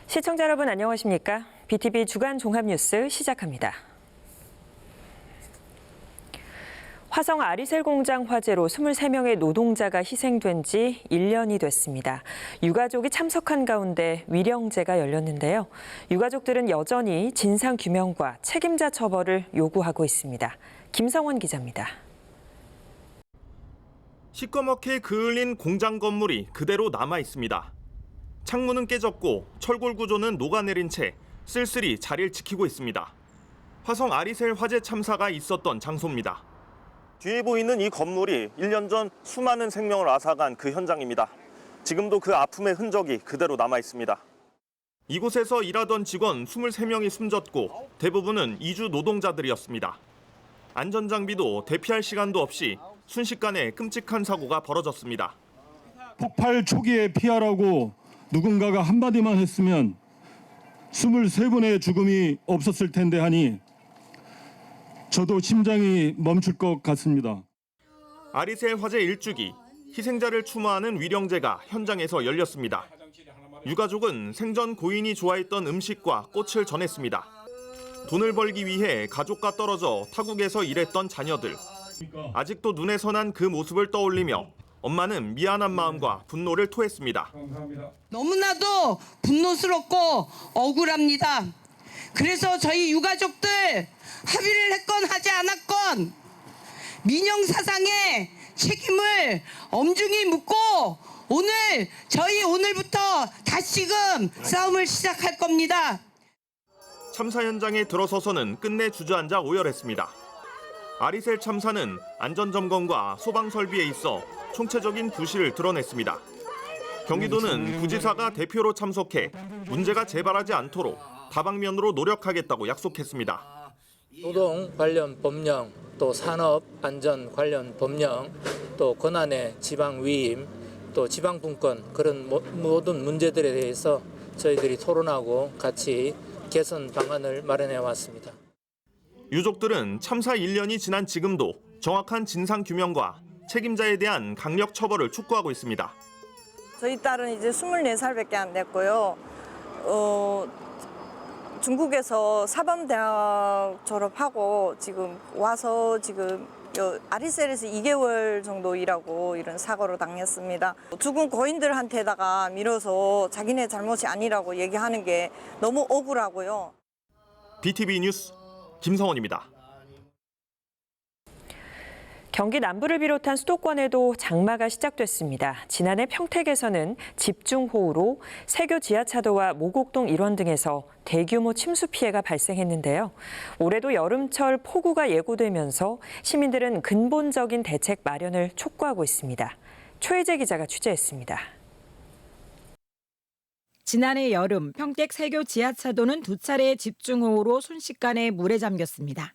시청자 여러분 안녕하십니까? BTV 주간 종합뉴스 시작합니다. 화성 아리셀 공장 화재로 23명의 노동자가 희생된 지 1년이 됐습니다. 유가족이 참석한 가운데 위령제가 열렸는데요. 유가족들은 여전히 진상규명과 책임자 처벌을 요구하고 있습니다. 김성원 기자입니다. 시꺼멓게 그을린 공장 건물이 그대로 남아 있습니다. 창문은 깨졌고 철골 구조는 녹아내린 채 쓸쓸히 자리를 지키고 있습니다. 화성 아리셀 화재 참사가 있었던 장소입니다. 뒤에 보이는 이 건물이 1년 전 수많은 생명을 앗아간 그 현장입니다. 지금도 그 아픔의 흔적이 그대로 남아 있습니다. 이곳에서 일하던 직원 23명이 숨졌고 대부분은 이주 노동자들이었습니다. 안전장비도 대피할 시간도 없이 순식간에 끔찍한 사고가 벌어졌습니다. 폭발 초기에 피하라고 누군가가 한마디만 했으면 23분의 죽음이 없었을 텐데 하니 저도 심장이 멈출 것 같습니다. 아리셀 화재 1주기, 희생자를 추모하는 위령제가 현장에서 열렸습니다. 유가족은 생전 고인이 좋아했던 음식과 꽃을 전했습니다. 돈을 벌기 위해 가족과 떨어져 타국에서 일했던 자녀들. 아직도 눈에 선한 그 모습을 떠올리며 엄마는 미안한 마음과 분노를 토했습니다. 너무나도 분노스럽고 억울합니다. 그래서 저희 유가족들 합의를 했건 하지 않았건 민영사상의 책임을 엄중히 묻고 오늘부터 다시금 싸움을 시작할 겁니다. 참사 현장에 들어서서는 끝내 주저앉아 오열했습니다. 아리셀 참사는 안전점검과 소방 설비에 있어 총체적인 부실을 드러냈습니다. 경기도는 부지사가 대표로 참석해 문제가 재발하지 않도록 다방면으로 노력하겠다고 약속했습니다. 노동 관련 법령, 또 산업 안전 관련 법령, 또 권한의 지방 위임, 또 지방 분권 그런 모든 문제들에 대해서 저희들이 토론하고 같이 개선 방안을 마련해 왔습니다. 유족들은 참사 1년이 지난 지금도 정확한 진상 규명과 책임자에 대한 강력 처벌을 촉구하고 있습니다. 저희 딸은 이제 24살밖에 안 됐고요. 중국에서 사범대학 졸업하고 지금 와서 지금 아리셀에서 2개월 정도 일하고 이런 사고를 당했습니다. 죽은 고인들한테다가 밀어서 자기네 잘못이 아니라고 얘기하는 게 너무 억울하고요. BTV 뉴스 김성원입니다. 경기 남부를 비롯한 수도권에도 장마가 시작됐습니다. 지난해 평택에서는 집중호우로 세교 지하차도와 모곡동 일원 등에서 대규모 침수 피해가 발생했는데요. 올해도 여름철 폭우가 예고되면서 시민들은 근본적인 대책 마련을 촉구하고 있습니다. 최혜재 기자가 취재했습니다. 지난해 여름 평택 세교 지하차도는 2차례의 집중호우로 순식간에 물에 잠겼습니다.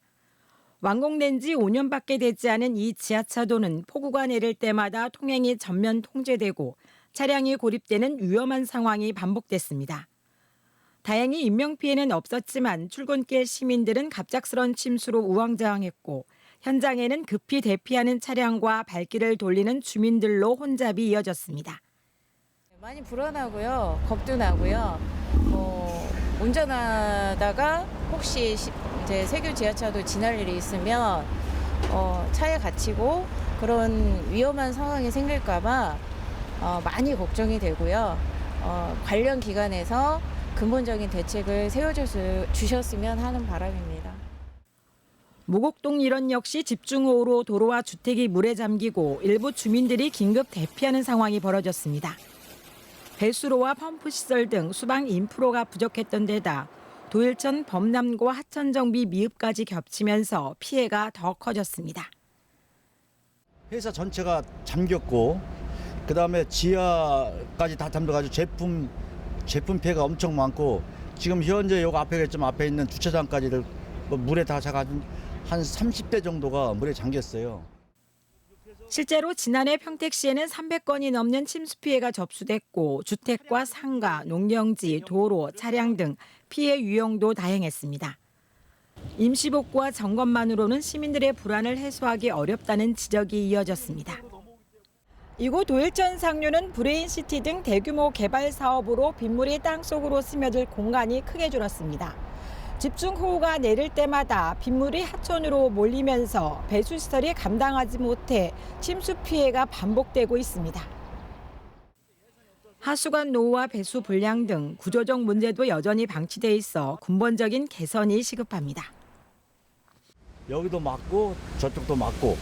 완공된 지 5년밖에 되지 않은 이 지하차도는 폭우가 내릴 때마다 통행이 전면 통제되고 차량이 고립되는 위험한 상황이 반복됐습니다. 다행히 인명피해는 없었지만 출근길 시민들은 갑작스런 침수로 우왕좌왕했고 현장에는 급히 대피하는 차량과 발길을 돌리는 주민들로 혼잡이 이어졌습니다. 많이 불안하고요. 겁도 나고요. 운전하다가 혹시 이제 세교 지하차도 지날 일이 있으면 차에 갇히고 그런 위험한 상황이 생길까 봐 많이 걱정이 되고요. 관련 기관에서 근본적인 대책을 세워주셨으면 하는 바람입니다. 모곡동 일원 역시 집중호우로 도로와 주택이 물에 잠기고 일부 주민들이 긴급 대피하는 상황이 벌어졌습니다. 배수로와 펌프시설 등 수방 인프로가 부족했던 데다 도일천 범람고 하천 정비 미흡까지 겹치면서 피해가 더 커졌습니다. 회사 전체가 잠겼고 그다음에 지하까지 다 잠겨가지고 제품 피해가 엄청 많고 지금 현재 여기 앞에 있는 주차장까지를 물에 다 차가지고 한 30대 정도가 물에 잠겼어요. 실제로 지난해 평택시에는 300건이 넘는 침수 피해가 접수됐고 주택과 상가, 농경지, 도로, 차량 등 피해 유형도 다양했습니다. 임시복구와 점검만으로는 시민들의 불안을 해소하기 어렵다는 지적이 이어졌습니다. 이곳 도일전 상류는 브레인시티 등 대규모 개발 사업으로 빗물이 땅속으로 스며들 공간이 크게 줄었습니다. 집중호우가 내릴 때마다 빗물이 하천으로 몰리면서 배수시설이 감당하지 못해 침수 피해가 반복되고 있습니다. 하수관 노후와 배수 불량 등 구조적 문제도 여전히 방치돼 있어 근본적인 개선이 시급합니다. 여기도 막고 저쪽도 막고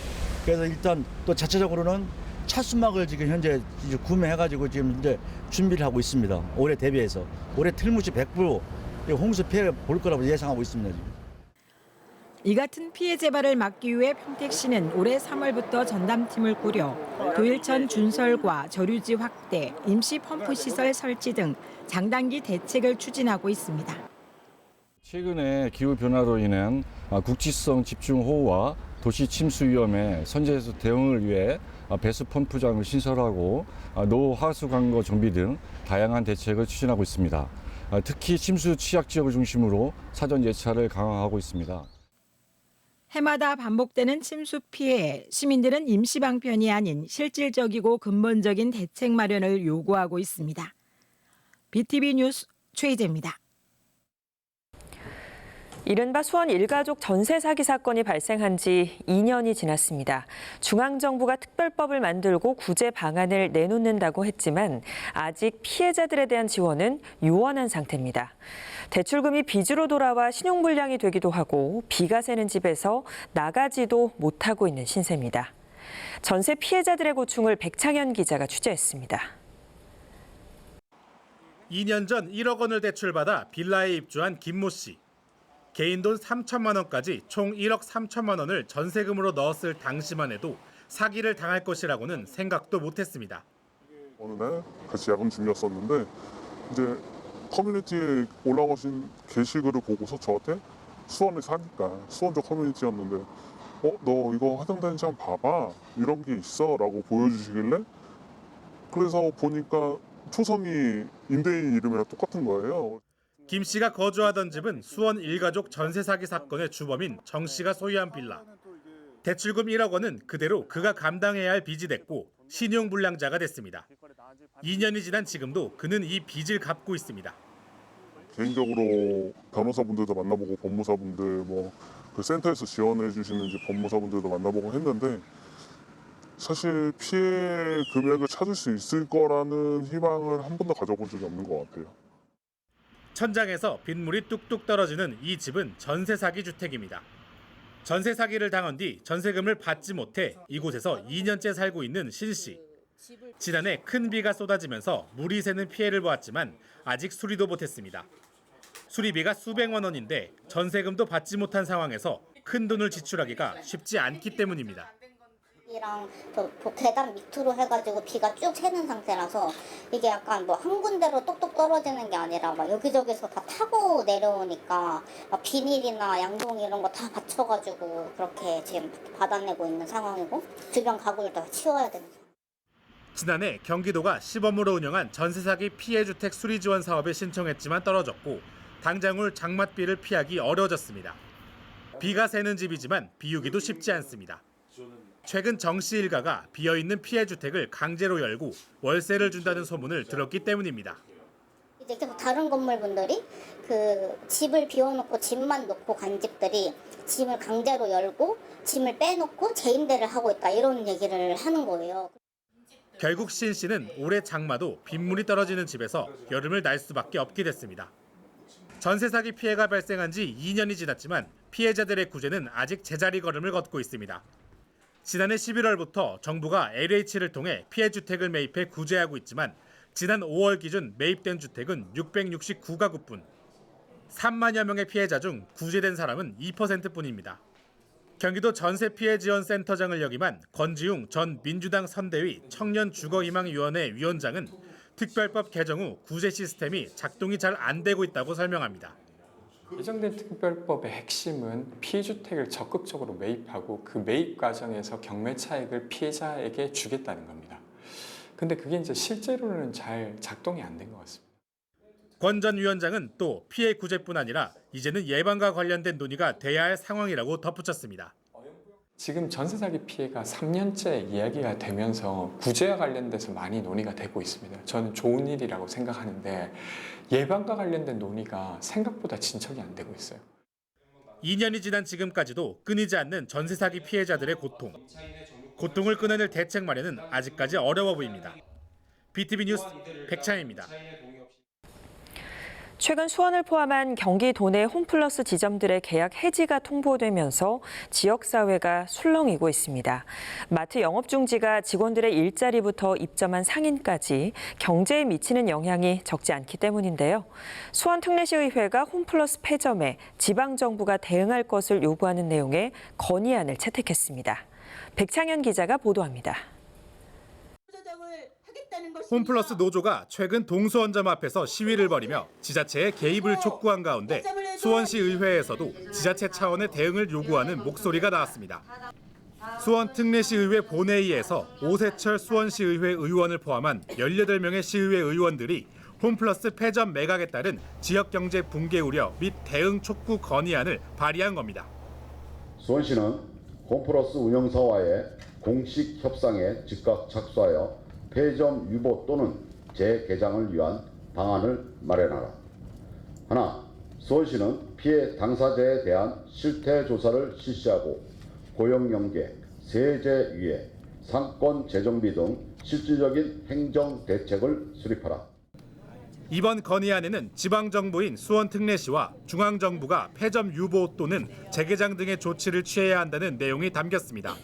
그래서 일단 또 자체적으로는 차수막을 지금 현재 이제 구매해가지고 지금 이제 준비를 하고 있습니다. 올해 대비해서 올해 틀림없이 100% 홍수 피해를 볼 거라고 예상하고 있습니다. 지금. 이 같은 피해 재발을 막기 위해 평택시는 올해 3월부터 전담팀을 꾸려 도일천 준설과 저류지 확대, 임시 펌프 시설 설치 등 장단기 대책을 추진하고 있습니다. 최근에 기후 변화로 인한 국지성 집중 호우와 도시 침수 위험에 선제해서 대응을 위해 배수 펌프장을 신설하고 노후 하수 관거 정비 등 다양한 대책을 추진하고 있습니다. 특히 침수 취약 지역을 중심으로 사전 예찰을 강화하고 있습니다. 해마다 반복되는 침수 피해, 시민들은 임시 방편이 아닌 실질적이고 근본적인 대책 마련을 요구하고 있습니다. BTV 뉴스 최희재입니다. 이른바 수원 일가족 전세 사기 사건이 발생한 지 2년이 지났습니다. 중앙정부가 특별법을 만들고 구제 방안을 내놓는다고 했지만 아직 피해자들에 대한 지원은 요원한 상태입니다. 대출금이 빚으로 돌아와 신용불량이 되기도 하고 비가 새는 집에서 나가지도 못하고 있는 신세입니다. 전세 피해자들의 고충을 백창현 기자가 취재했습니다. 2년 전 1억 원을 대출받아 빌라에 입주한 김모 씨. 개인 돈 3천만 원까지 총 1억 3천만 원을 전세금으로 넣었을 당시만 해도 사기를 당할 것이라고는 생각도 못했습니다. 어느 날 같이 야근 중이었었는데 이제 커뮤니티에 올라오신 게시글을 보고서 저한테 수원에 사니까 수원적 커뮤니티였는데 너 이거 화장단지 한번 봐봐 이런 게 있어 라고 보여주시길래 그래서 보니까 초성이 임대인 이름이랑 똑같은 거예요. 김 씨가 거주하던 집은 수원 일가족 전세 사기 사건의 주범인 정 씨가 소유한 빌라. 대출금 1억 원은 그대로 그가 감당해야 할 빚이 됐고 신용불량자가 됐습니다. 2년이 지난 지금도 그는 이 빚을 갚고 있습니다. 개인적으로 변호사분들도 만나보고 법무사분들 그 센터에서 지원해 주시는 이제 법무사분들도 만나보고 했는데 사실 피해 금액을 찾을 수 있을 거라는 희망을 한 번도 가져본 적이 없는 것 같아요. 천장에서 빗물이 뚝뚝 떨어지는 이 집은 전세 사기 주택입니다. 전세 사기를 당한 뒤 전세금을 받지 못해 이곳에서 2년째 살고 있는 신 씨. 지난해 큰 비가 쏟아지면서 물이 새는 피해를 보았지만 아직 수리도 못했습니다. 수리비가 수백만 원인데 전세금도 받지 못한 상황에서 큰 돈을 지출하기가 쉽지 않기 때문입니다. 이랑 계단 밑으로 해가지고 비가 쭉 새는 상태라서 이게 약간 한 군데로 똑똑 떨어지는 게 아니라 여기저기서 다 타고 내려오니까 비닐이나 양동 이런 거 다 받쳐가지고 그렇게 지금 받아내고 있는 상황이고 주변 가구를 다 치워야 되는 상황. 지난해 경기도가 시범으로 운영한 전세 사기 피해 주택 수리 지원 사업에 신청했지만 떨어졌고 당장 올 장맛비를 피하기 어려워졌습니다. 비가 새는 집이지만 비우기도 쉽지 않습니다. 최근 정 씨 일가가 비어있는 피해 주택을 강제로 열고 월세를 준다는 소문을 들었기 때문입니다. 이제 계속 다른 건물분들이 그 집을 비워놓고 짐만 놓고 간 집들이 짐을 강제로 열고 짐을 빼놓고 재임대를 하고 있다 이런 얘기를 하는 거예요. 결국 신 씨는 올해 장마도 빗물이 떨어지는 집에서 여름을 날 수밖에 없게 됐습니다. 전세 사기 피해가 발생한 지 2년이 지났지만 피해자들의 구제는 아직 제자리 걸음을 걷고 있습니다. 지난해 11월부터 정부가 LH를 통해 피해 주택을 매입해 구제하고 있지만 지난 5월 기준 매입된 주택은 669가구뿐. 3만여 명의 피해자 중 구제된 사람은 2%뿐입니다. 경기도 전세피해지원센터장을 역임한 권지웅 전 민주당 선대위 청년주거희망위원회 위원장은 특별법 개정 후 구제 시스템이 작동이 잘 안 되고 있다고 설명합니다. 개정된 특별법의 핵심은 피해주택을 적극적으로 매입하고 그 매입 과정에서 경매 차익을 피해자에게 주겠다는 겁니다. 근데 그게 이제 실제로는 잘 작동이 안 된 것 같습니다. 권 전 위원장은 또 피해 구제뿐 아니라 이제는 예방과 관련된 논의가 돼야 할 상황이라고 덧붙였습니다. 지금 전세 사기 피해가 3년째 이야기가 되면서 구제와 관련돼서 많이 논의가 되고 있습니다. 저는 좋은 일이라고 생각하는데 예방과 관련된 논의가 생각보다 진척이 안 되고 있어요. 2년이 지난 지금까지도 끊이지 않는 전세 사기 피해자들의 고통. 고통을 끊어낼 대책 마련은 아직까지 어려워 보입니다. BTV 뉴스 백찬입니다. 최근 수원을 포함한 경기 도내 홈플러스 지점들의 계약 해지가 통보되면서 지역사회가 술렁이고 있습니다. 마트 영업 중지가 직원들의 일자리부터 입점한 상인까지 경제에 미치는 영향이 적지 않기 때문인데요. 수원 특례시의회가 홈플러스 폐점에 지방정부가 대응할 것을 요구하는 내용의 건의안을 채택했습니다. 백창현 기자가 보도합니다. 홈플러스 노조가 최근 동수원점 앞에서 시위를 벌이며 지자체의 개입을 촉구한 가운데 수원시 의회에서도 지자체 차원의 대응을 요구하는 목소리가 나왔습니다. 수원 특례시의회 본회의에서 오세철 수원시의회 의원을 포함한 18명의 시의회 의원들이 홈플러스 폐점 매각에 따른 지역경제 붕괴 우려 및 대응 촉구 건의안을 발의한 겁니다. 수원시는 홈플러스 운영사와의 공식 협상에 즉각 착수하여 폐점 유보 또는 재개장을 위한 방안을 마련하라. 하나, 수원시는 피해 당사자에 대한 실태 조사를 실시하고 고용연계, 세제 유예, 상권 재정비 등 실질적인 행정 대책을 수립하라. 이번 건의안에는 지방정부인 수원특례시와 중앙정부가 폐점 유보 또는 재개장 등의 조치를 취해야 한다는 내용이 담겼습니다.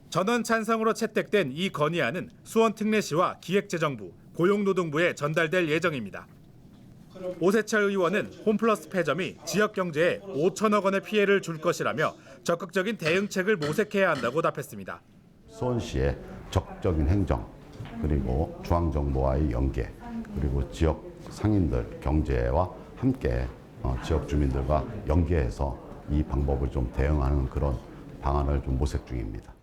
전원 찬성으로 채택된 이 건의안은 수원특례시와 기획재정부, 고용노동부에 전달될 예정입니다. 오세철 의원은 홈플러스 폐점이 지역 경제에 5천억 원의 피해를 줄 것이라며 적극적인 대응책을 모색해야 한다고 답했습니다. 수원시의 적극적인 행정, 그리고 중앙정부와의 연계, 그리고 지역 상인들 경제와 함께 지역 주민들과 연계해서 이 방법을 좀 대응하는 그런 방안을 좀 모색 중입니다.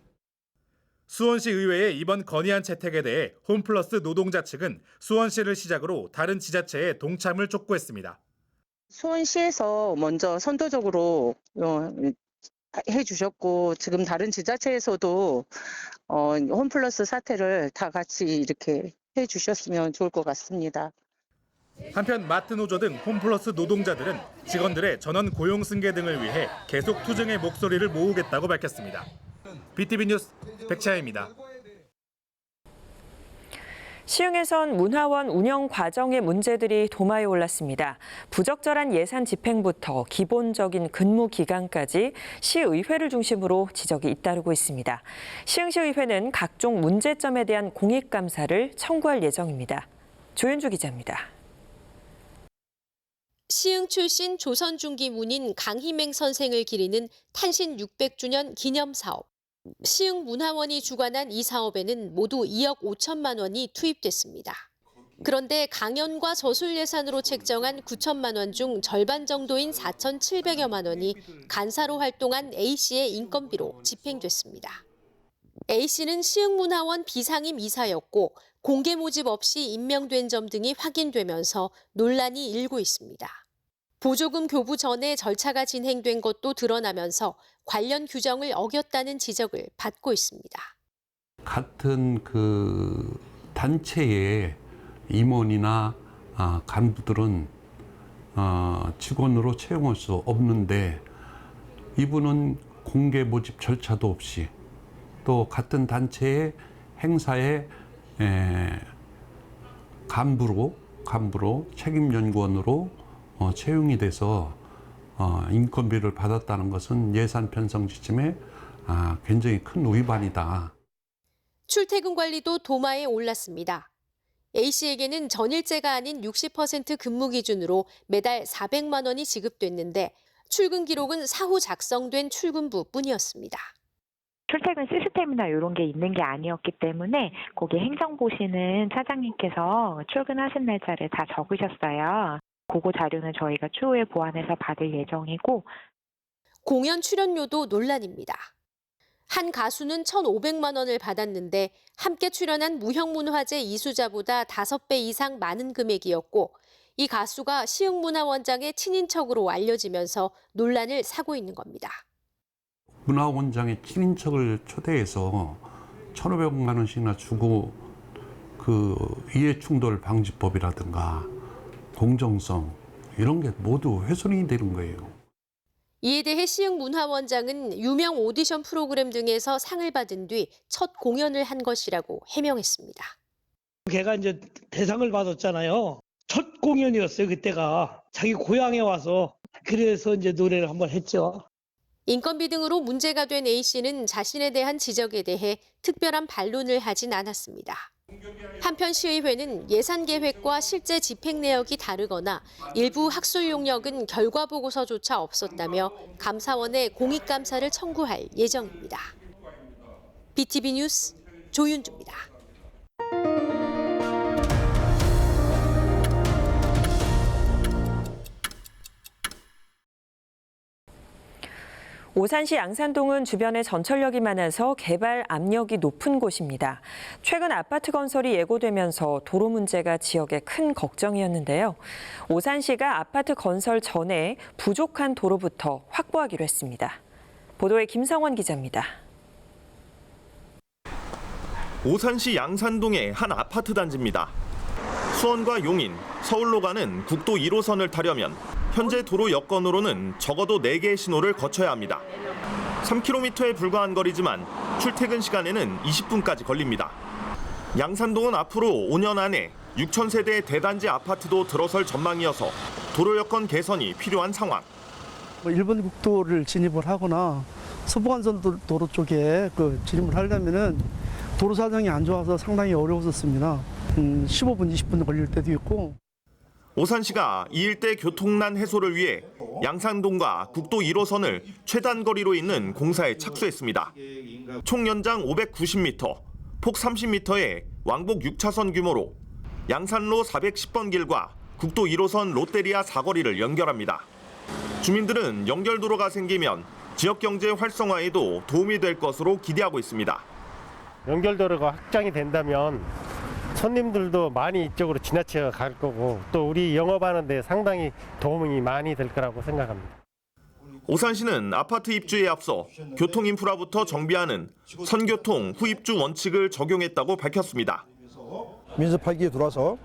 수원시 의회의 이번 건의안 채택에 대해 홈플러스 노동자 측은 수원시를 시작으로 다른 지자체에 동참을 촉구했습니다. 수원시에서 먼저 선도적으로 해주셨고 지금 다른 지자체에서도 홈플러스 사태를 다 같이 이렇게 해주셨으면 좋을 것 같습니다. 한편 마트 노조 등 홈플러스 노동자들은 직원들의 전원 고용 승계 등을 위해 계속 투쟁의 목소리를 모으겠다고 밝혔습니다. BTV 뉴스 백차혜입니다. 시흥에선 문화원 운영 과정의 문제들이 도마에 올랐습니다. 부적절한 예산 집행부터 기본적인 근무 기간까지 시의회를 중심으로 지적이 잇따르고 있습니다. 시흥시의회는 각종 문제점에 대한 공익감사를 청구할 예정입니다. 조윤주 기자입니다. 시흥 출신 조선중기 문인 강희맹 선생을 기리는 탄신 600주년 기념사업. 시흥 문화원이 주관한 이 사업에는 모두 2억 5천만 원이 투입됐습니다. 그런데 강연과 저술 예산으로 책정한 9천만 원 중 절반 정도인 4,700여만 원이 간사로 활동한 A씨의 인건비로 집행됐습니다. A씨는 시흥문화원 비상임 이사였고 공개 모집 없이 임명된 점 등이 확인되면서 논란이 일고 있습니다. 보조금 교부 전에 절차가 진행된 것도 드러나면서 관련 규정을 어겼다는 지적을 받고 있습니다. 같은 그 단체의 임원이나 간부들은 직원으로 채용할 수 없는데 이분은 공개 모집 절차도 없이 또 같은 단체의 행사의 간부로 책임연구원으로 채용이 돼서 인건비를 받았다는 것은 예산 편성 지침에 굉장히 큰 위반이다. 출퇴근 관리도 도마에 올랐습니다. A씨에게는 전일제가 아닌 60% 근무 기준으로 매달 400만 원이 지급됐는데 출근 기록은 사후 작성된 출근부뿐이었습니다. 출퇴근 시스템이나 이런 게 있는 게 아니었기 때문에 거기 행정 보시는 차장님께서 출근하신 날짜를 다 적으셨어요. 그거 자료는 저희가 추후에 보완해서 받을 예정이고. 공연 출연료도 논란입니다. 한 가수는 1,500만 원을 받았는데 함께 출연한 무형문화재 이수자보다 5배 이상 많은 금액이었고 이 가수가 시흥문화원장의 친인척으로 알려지면서 논란을 사고 있는 겁니다. 문화원장의 친인척을 초대해서 1,500만 원씩이나 주고 그 이해충돌 방지법이라든가 공정성 이런 게 모두 훼손이 되는 거예요. 이에 대해 시흥 문화원장은 유명 오디션 프로그램 등에서 상을 받은 뒤 첫 공연을 한 것이라고 해명했습니다. 걔가 이제 대상을 받았잖아요. 첫 공연이었어요, 그때가. 자기 고향에 와서. 그래서 이제 노래를 한번 했죠. 인건비 등으로 문제가 된 A씨는 자신에 대한 지적에 대해 특별한 반론을 하진 않았습니다. 한편 시의회는 예산 계획과 실제 집행 내역이 다르거나 일부 학술 용역은 결과 보고서조차 없었다며 감사원에 공익감사를 청구할 예정입니다. BTV 뉴스 조윤주입니다. 오산시 양산동은 주변에 전철역이 많아서 개발 압력이 높은 곳입니다. 최근 아파트 건설이 예고되면서 도로 문제가 지역의 큰 걱정이었는데요. 오산시가 아파트 건설 전에 부족한 도로부터 확보하기로 했습니다. 보도에 김성원 기자입니다. 오산시 양산동의 한 아파트 단지입니다. 수원과 용인, 서울로 가는 국도 1호선을 타려면 현재 도로 여건으로는 적어도 4개의 신호를 거쳐야 합니다. 3km에 불과한 거리지만 출퇴근 시간에는 20분까지 걸립니다. 양산동은 앞으로 5년 안에 6,000세대의 대단지 아파트도 들어설 전망이어서 도로 여건 개선이 필요한 상황. 일본 국도를 진입을 하거나 서부간선 도로 쪽에 진입을 하려면은 도로 사정이 안 좋아서 상당히 어려웠었습니다. 15분, 20분 걸릴 때도 있고. 오산시가 이 일대 교통난 해소를 위해 양산동과 국도 1호선을 최단 거리로 잇는 공사에 착수했습니다. 총 연장 590m, 폭 30m의 왕복 6차선 규모로 양산로 410번 길과 국도 1호선 롯데리아 사거리를 연결합니다. 주민들은 연결도로가 생기면 지역 경제 활성화에도 도움이 될 것으로 기대하고 있습니다. 연결도로가 확장이 된다면 손님들도 많이 이쪽으로 지나쳐 갈 거고 또 우리 영업하는 데 상당히 도움이 많이 될 거라고 생각합니다. 오산시는 아파트 입주에 앞서 교통 인프라부터 정비하는 선교통 후입주 원칙을 적용했다고 밝혔습니다. 민서 8기에 들어와서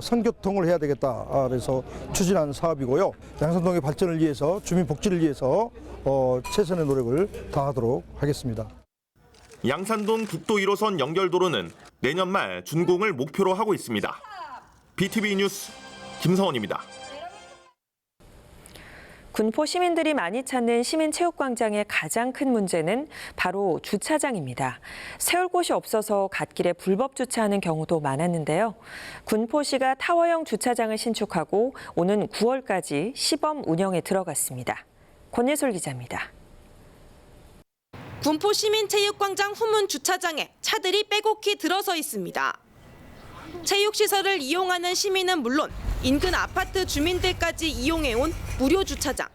선교통을 해야 되겠다. 그래서 추진한 사업이고요. 양산동의 발전을 위해서 주민 복지를 위해서 최선의 노력을 다하도록 하겠습니다. 양산동 국도 1호선 연결도로는 내년 말 준공을 목표로 하고 있습니다. BTV 뉴스 김성원입니다. 군포 시민들이 많이 찾는 시민체육광장의 가장 큰 문제는 바로 주차장입니다. 세울 곳이 없어서 갓길에 불법 주차하는 경우도 많았는데요. 군포시가 타워형 주차장을 신축하고 오는 9월까지 시범 운영에 들어갔습니다. 권예솔 기자입니다. 군포 시민체육광장 후문 주차장에 차들이 빼곡히 들어서 있습니다. 체육시설을 이용하는 시민은 물론 인근 아파트 주민들까지 이용해온 무료 주차장.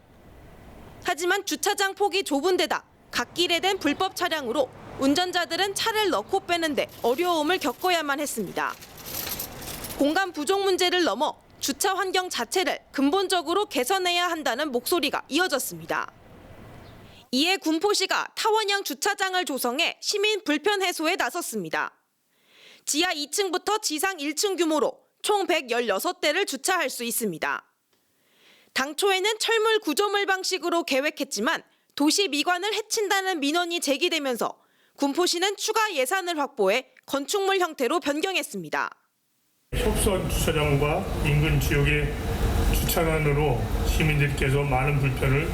하지만 주차장 폭이 좁은 데다 갓길에 댄 불법 차량으로 운전자들은 차를 넣고 빼는데 어려움을 겪어야만 했습니다. 공간 부족 문제를 넘어 주차 환경 자체를 근본적으로 개선해야 한다는 목소리가 이어졌습니다. 이에 군포시가 타원형 주차장을 조성해 시민 불편 해소에 나섰습니다. 지하 2층부터 지상 1층 규모로 총 116대를 주차할 수 있습니다. 당초에는 철물 구조물 방식으로 계획했지만 도시 미관을 해친다는 민원이 제기되면서 군포시는 추가 예산을 확보해 건축물 형태로 변경했습니다. 협소한 주차장과 인근 지역의 주차난으로 시민들께서 많은 불편을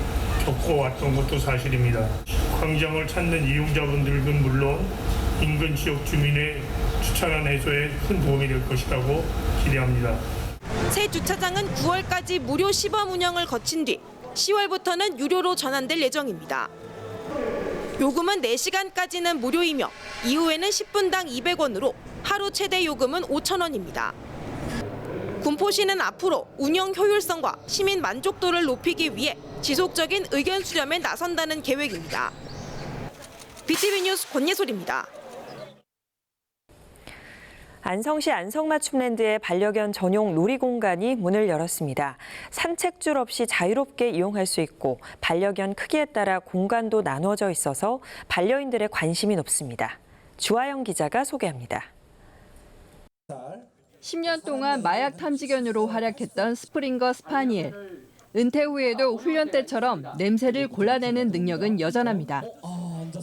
겪어왔던 것도 사실입니다. 광장을 찾는 이용자분들은 물론 인근 지역 주민의 주차난 해소에 큰 도움이 될 것이라고 기대합니다. 새 주차장은 9월까지 무료 시범 운영을 거친 뒤 10월부터는 유료로 전환될 예정입니다. 요금은 4시간까지는 무료이며 이후에는 10분당 200원으로 하루 최대 요금은 5,000원입니다. 군포시는 앞으로 운영 효율성과 시민 만족도를 높이기 위해 지속적인 의견 수렴에 나선다는 계획입니다. BTV 뉴스 권예솔입니다. 안성시 안성맞춤랜드의 반려견 전용 놀이공간이 문을 열었습니다. 산책줄 없이 자유롭게 이용할 수 있고 반려견 크기에 따라 공간도 나눠져 있어서 반려인들의 관심이 높습니다. 주하영 기자가 소개합니다. 10년 동안 마약 탐지견으로 활약했던 스프링거 스파니엘. 은퇴 후에도 훈련 때처럼 냄새를 골라내는 능력은 여전합니다.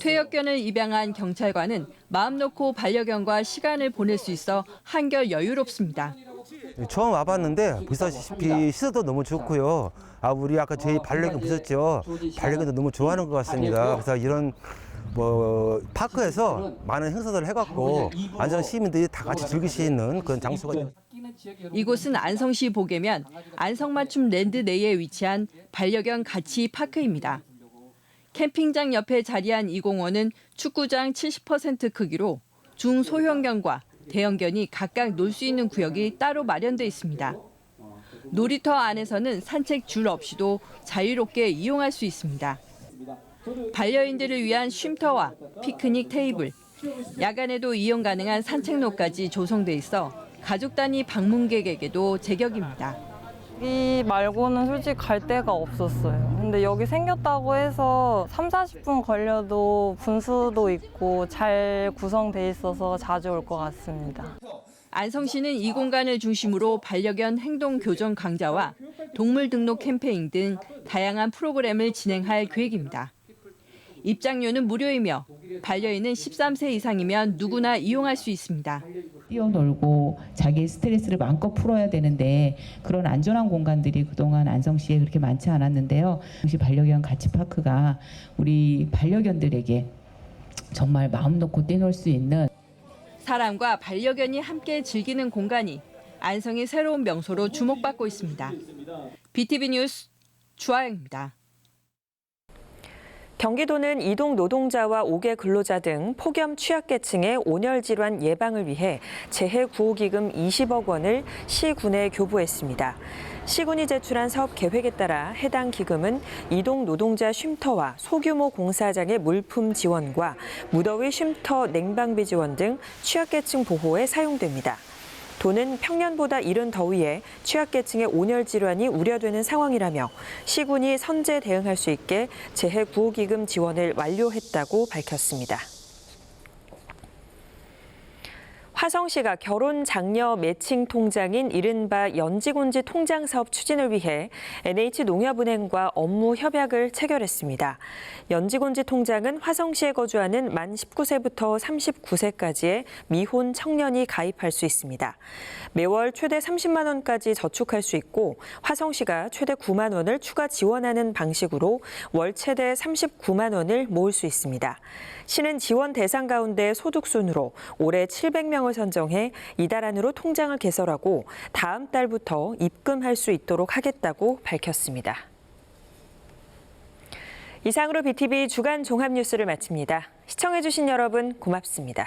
퇴역견을 입양한 경찰관은 마음 놓고 반려견과 시간을 보낼 수 있어 한결 여유롭습니다. 처음 와봤는데 보시다시피 시설도 너무 좋고요. 우리 아까 저희 반려견 보셨죠? 반려견도 너무 좋아하는 것 같습니다. 그래서 이런 파크에서 많은 행사들을 해갖고 안성 시민들이 다 같이 즐길 수 있는 그런 장소가. 이곳은 안성시 보계면 안성맞춤 랜드 내에 위치한 반려견 가치 파크입니다. 캠핑장 옆에 자리한 이 공원은 축구장 70% 크기로 중소형견과 대형견이 각각 놀 수 있는 구역이 따로 마련돼 있습니다. 놀이터 안에서는 산책 줄 없이도 자유롭게 이용할 수 있습니다. 반려인들을 위한 쉼터와 피크닉 테이블, 야간에도 이용 가능한 산책로까지 조성돼 있어 가족 단위 방문객에게도 제격입니다. 여기 말고는 솔직히 갈 데가 없었어요. 근데 여기 생겼다고 해서 3, 40분 걸려도 분수도 있고 잘 구성돼 있어서 자주 올 것 같습니다. 안성시는 이 공간을 중심으로 반려견 행동 교정 강좌와 동물 등록 캠페인 등 다양한 프로그램을 진행할 계획입니다. 입장료는 무료이며 반려인은 13세 이상이면 누구나 이용할 수 있습니다. 뛰어놀고 자기의 스트레스를 마음껏 풀어야 되는데 그런 안전한 공간들이 그동안 안성시에 그렇게 많지 않았는데요. 안성시 반려견 가치파크가 우리 반려견들에게 정말 마음 놓고 뛰놀 수 있는 사람과 반려견이 함께 즐기는 공간이 안성의 새로운 명소로 주목받고 있습니다. BTV 뉴스 주하영입니다. 경기도는 이동 노동자와 5개 근로자 등 폭염 취약계층의 온열 질환 예방을 위해 재해 구호기금 20억 원을 시군에 교부했습니다. 시군이 제출한 사업 계획에 따라 해당 기금은 이동 노동자 쉼터와 소규모 공사장의 물품 지원과 무더위 쉼터 냉방비 지원 등 취약계층 보호에 사용됩니다. 도는 평년보다 이른 더위에 취약계층의 온열 질환이 우려되는 상황이라며 시군이 선제 대응할 수 있게 재해 구호기금 지원을 완료했다고 밝혔습니다. 화성시가 결혼 장려 매칭 통장인 이른바 연지곤지 통장 사업 추진을 위해 NH농협은행과 업무 협약을 체결했습니다. 연지곤지 통장은 화성시에 거주하는 만 19세부터 39세까지의 미혼 청년이 가입할 수 있습니다. 매월 최대 30만 원까지 저축할 수 있고 화성시가 최대 9만 원을 추가 지원하는 방식으로 월 최대 39만 원을 모을 수 있습니다. 시는 지원 대상 가운데 소득 순으로 올해 700명을 선정해 이달 안으로 통장을 개설하고 다음 달부터 입금할 수 있도록 하겠다고 밝혔습니다. 이상으로 BTV 주간 종합 뉴스를 마칩니다. 시청해주신 여러분 고맙습니다.